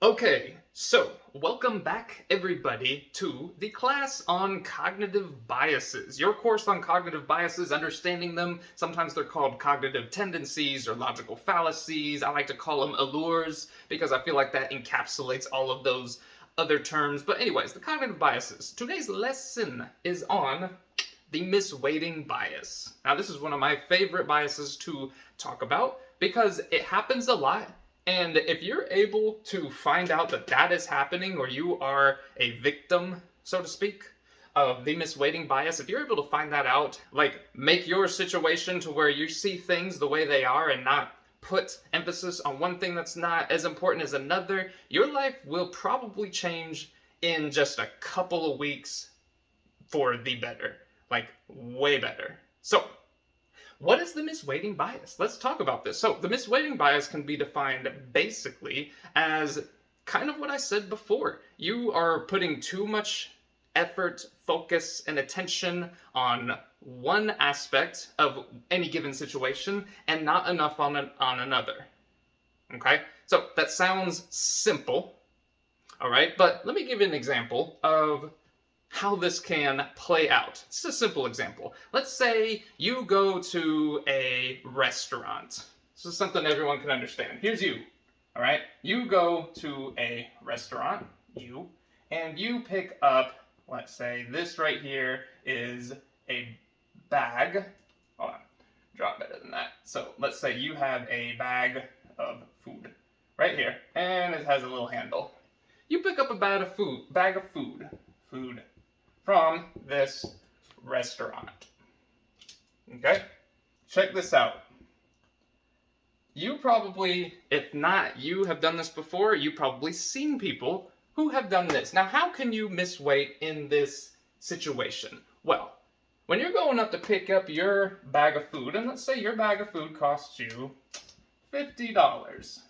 Okay, so welcome back everybody to the class on cognitive biases. Your course on cognitive biases, understanding them. Sometimes they're called cognitive tendencies or logical fallacies. I like to call them allures because I feel like that encapsulates all of those other terms. But anyways, the cognitive biases. Today's lesson is on the misweighting bias. Now, this is one of my favorite biases to talk about because it happens a lot. And if you're able to find out that that is happening, or you are a victim, so to speak, of the misweighting bias, if you're able to find that out, like make your situation to where you see things the way they are and not put emphasis on one thing that's not as important as another, your life will probably change in just a couple of weeks for the better. Like, way better. So, what is the misweighting bias? Let's talk about this. So, the misweighting bias can be defined basically as kind of what I said before. You are putting too much effort, focus, and attention on one aspect of any given situation and not enough on another. Okay? So, that sounds simple, all right? But let me give you an example of how this can play out. It's a simple example. Let's say you go to a restaurant. This is something everyone can understand. Here's you, all right? You go to a restaurant, and you pick up, let's say this right here is a bag. Hold on, draw it better than that. So let's say you have a bag of food right here, and it has a little handle. You pick up a bag of food from this restaurant. Okay? Check this out. You probably, if not you have done this before, you've probably seen people who have done this. Now, how can you misweight in this situation? Well, when you're going up to pick up your bag of food, and let's say your bag of food costs you $50.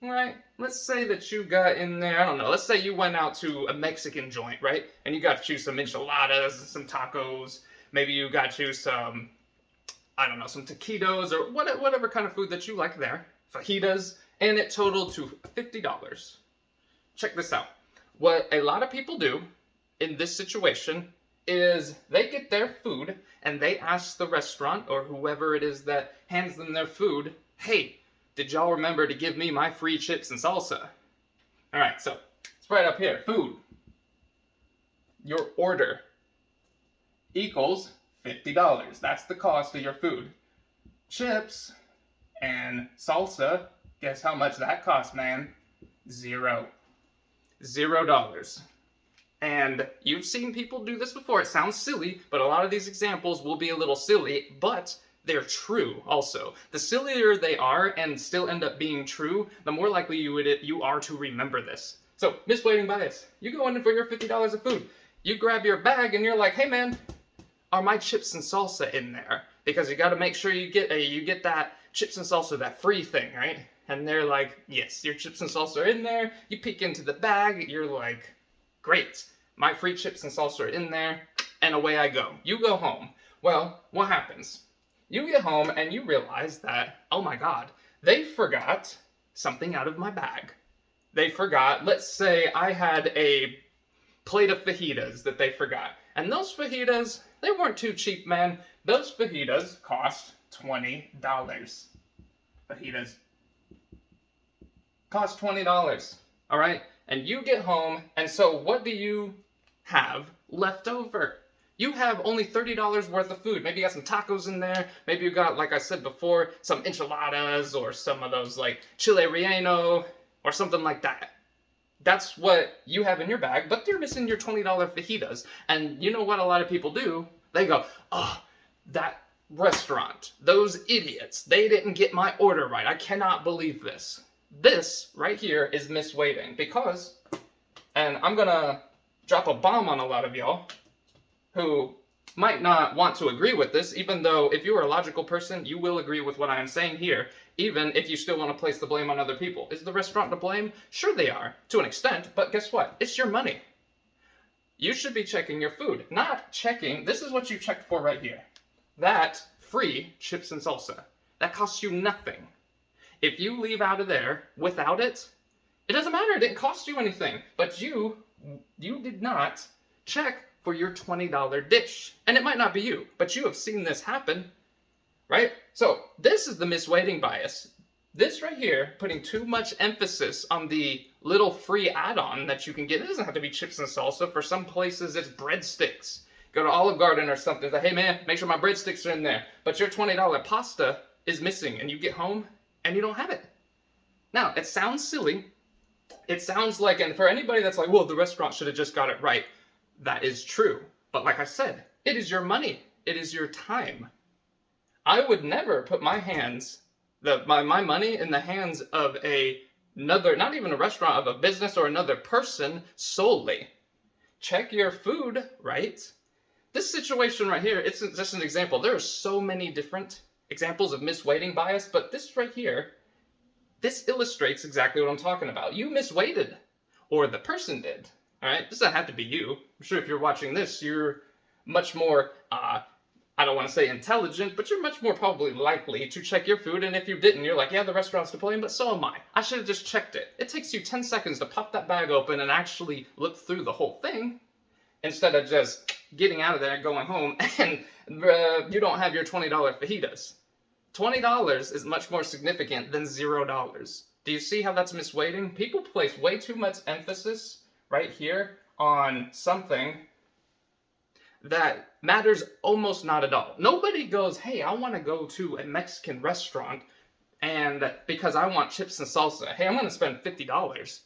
Right? Let's say that you got in there, I don't know, let's say you went out to a Mexican joint, right? And you got you some enchiladas, some tacos, maybe you got you some, I don't know, some taquitos or whatever kind of food that you like there, fajitas, and it totaled to $50. Check this out. What a lot of people do in this situation is they get their food and they ask the restaurant or whoever it is that hands them their food, hey, did y'all remember to give me my free chips and salsa? All right, so it's right up here. Food. Your order equals $50. That's the cost of your food. Chips and salsa, guess how much that cost, man? $0. $0. And you've seen people do this before. It sounds silly, but a lot of these examples will be a little silly, but they're true also. The sillier they are and still end up being true, the more likely you are to remember this. So, misweighting bias. You go in for your $50 of food. You grab your bag and you're like, hey man, are my chips and salsa in there? Because you got to make sure you get that chips and salsa, that free thing, right? And they're like, yes, your chips and salsa are in there. You peek into the bag, you're like, great, my free chips and salsa are in there, and away I go. You go home. Well, what happens? You get home and you realize that, oh my God, they forgot something out of my bag. They forgot, let's say I had a plate of fajitas that they forgot. And those fajitas, they weren't too cheap, man. Those fajitas cost $20. Fajitas cost $20. All right? And you get home, and so what do you have left over? You have only $30 worth of food. Maybe you got some tacos in there. Maybe you got, like I said before, some enchiladas or some of those like chile relleno or something like that. That's what you have in your bag, but you're missing your $20 fajitas. And you know what a lot of people do? They go, oh, that restaurant, those idiots, they didn't get my order right. I cannot believe this. This right here is misweighting because, and I'm gonna drop a bomb on a lot of y'all who might not want to agree with this, even though if you are a logical person, you will agree with what I am saying here, even if you still want to place the blame on other people. Is the restaurant to blame? Sure they are, to an extent, but guess what? It's your money. You should be checking your food, not checking, this is what you checked for right here. That free chips and salsa. That costs you nothing. If you leave out of there without it, It doesn't matter. It didn't cost you anything. But you did not check for your $20 dish. And it might not be you, but you have seen this happen, right? So this is the misweighting bias. This right here, putting too much emphasis on the little free add-on that you can get. It doesn't have to be chips and salsa. For some places, it's breadsticks. Go to Olive Garden or something. Say, hey man, make sure my breadsticks are in there. But your $20 pasta is missing, and you get home and you don't have it. Now, it sounds silly. It sounds like, and for anybody that's like, well, the restaurant should have just got it right. That is true. But like I said, it is your money. It is your time. I would never put my hands, my money in the hands of another, not even a restaurant, of a business or another person solely. Check your food, right? This situation right here, it's just an example. There are so many different examples of misweighting bias, but this right here, this illustrates exactly what I'm talking about. You misweighted, or the person did. All right, this doesn't have to be you. I'm sure if you're watching this, you're much more, I don't want to say intelligent, but you're much more probably likely to check your food. And if you didn't, you're like, yeah, the restaurant's to blame, but so am I. I should have just checked it. It takes you 10 seconds to pop that bag open and actually look through the whole thing, instead of just getting out of there and going home and you don't have your $20 fajitas. $20 is much more significant than $0. Do you see how that's misweighting? People place way too much emphasis right here on something that matters almost not at all. Nobody goes, hey, I want to go to a Mexican restaurant and because I want chips and salsa. Hey, I'm going to spend $50.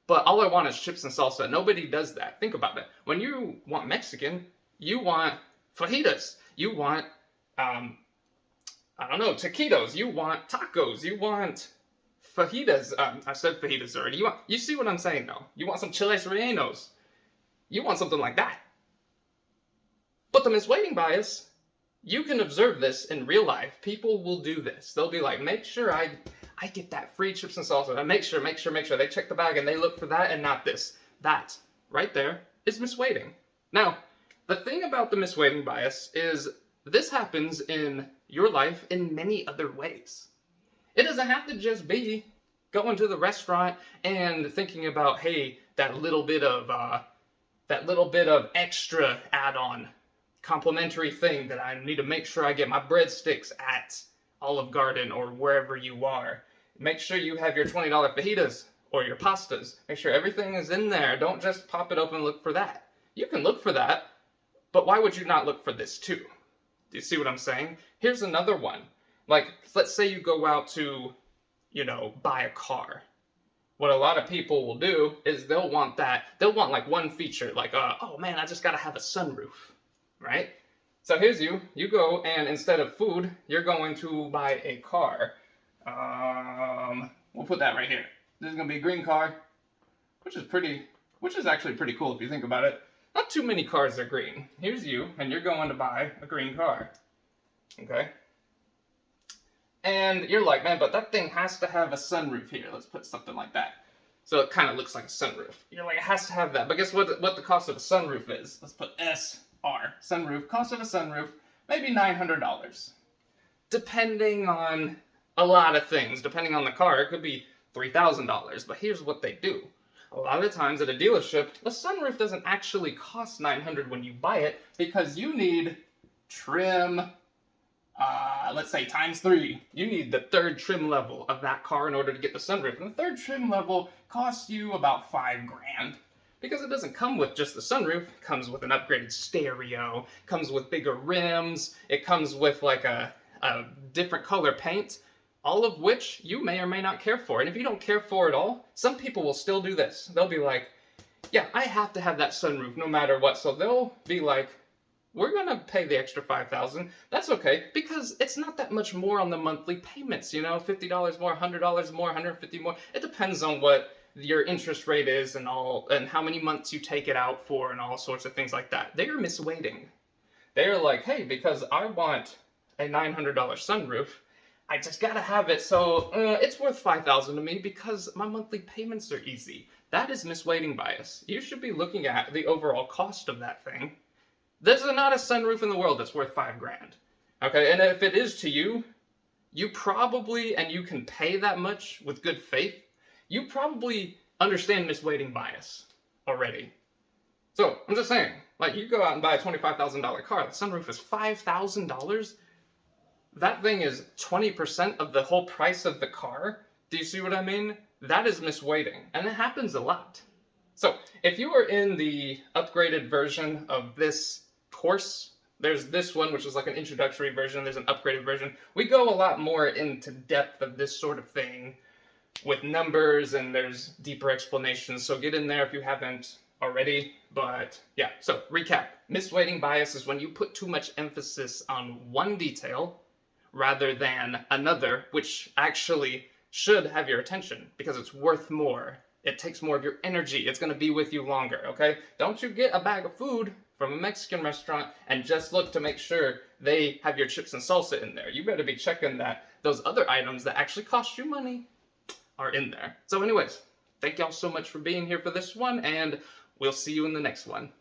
But all I want is chips and salsa. Nobody does that. Think about it. When you want Mexican, you want fajitas. You want, I don't know, taquitos. You want tacos. You want fajitas. I said fajitas already. You see what I'm saying, though? You want some chiles rellenos. You want something like that. But the misweighting bias, you can observe this in real life. People will do this. They'll be like, make sure I get that free chips and salsa. And make sure. They check the bag and they look for that and not this. That, right there, is misweighting. Now, the thing about the misweighting bias is this happens in your life in many other ways. It doesn't have to just be going to the restaurant and thinking about, hey, that little bit of extra add-on complimentary thing that I need to make sure I get my breadsticks at Olive Garden or wherever you are. Make sure you have your $20 fajitas or your pastas. Make sure everything is in there. Don't just pop it open and look for that. You can look for that, but why would you not look for this too? Do you see what I'm saying? Here's another one. Like, let's say you go out to, buy a car. What a lot of people will do is they'll want like one feature, like, oh man, I just gotta have a sunroof, right? So here's you go and instead of food, you're going to buy a car. We'll put that right here. This is gonna be a green car, which is actually pretty cool if you think about it. Not too many cars are green. Here's you, and you're going to buy a green car, okay? And you're like, man, but that thing has to have a sunroof here. Let's put something like that. So it kind of looks like a sunroof. You're like, it has to have that. But guess what the cost of a sunroof is? Let's put SR, sunroof. Cost of a sunroof, maybe $900. Depending on a lot of things. Depending on the car, it could be $3,000. But here's what they do. A lot of the times at a dealership, the sunroof doesn't actually cost $900 when you buy it because you need trim, let's say times 3. You need the third trim level of that car in order to get the sunroof. And the third trim level costs you about $5,000 because it doesn't come with just the sunroof. It comes with an upgraded stereo, comes with bigger rims, it comes with like a different color paint. All of which you may or may not care for. And if you don't care for it all, some people will still do this. They'll be like, yeah, I have to have that sunroof no matter what. So they'll be like, we're going to pay the extra $5,000. That's okay, because it's not that much more on the monthly payments, $50 more, $100 more, $150 more. It depends on what your interest rate is and how many months you take it out for and all sorts of things like that. They are misweighting. They are like, hey, because I want a $900 sunroof, I just gotta have it, so it's worth $5,000 to me because my monthly payments are easy. That is misweighting bias. You should be looking at the overall cost of that thing. There's not a sunroof in the world that's worth $5,000. Okay, and if it is to you, you probably, and you can pay that much with good faith, you probably understand misweighting bias already. So I'm just saying, like, you go out and buy a $25,000 car, the sunroof is $5,000. That thing is 20% of the whole price of the car. Do you see what I mean? That is misweighting, and it happens a lot. So if you are in the upgraded version of this course, there's this one, which is like an introductory version, there's an upgraded version. We go a lot more into depth of this sort of thing with numbers, and there's deeper explanations, so get in there if you haven't already. But yeah, so recap. Misweighting bias is when you put too much emphasis on one detail rather than another, which actually should have your attention because it's worth more. It takes more of your energy. It's going to be with you longer, okay? Don't you get a bag of food from a Mexican restaurant and just look to make sure they have your chips and salsa in there. You better be checking that those other items that actually cost you money are in there. So anyways, thank y'all so much for being here for this one, and we'll see you in the next one.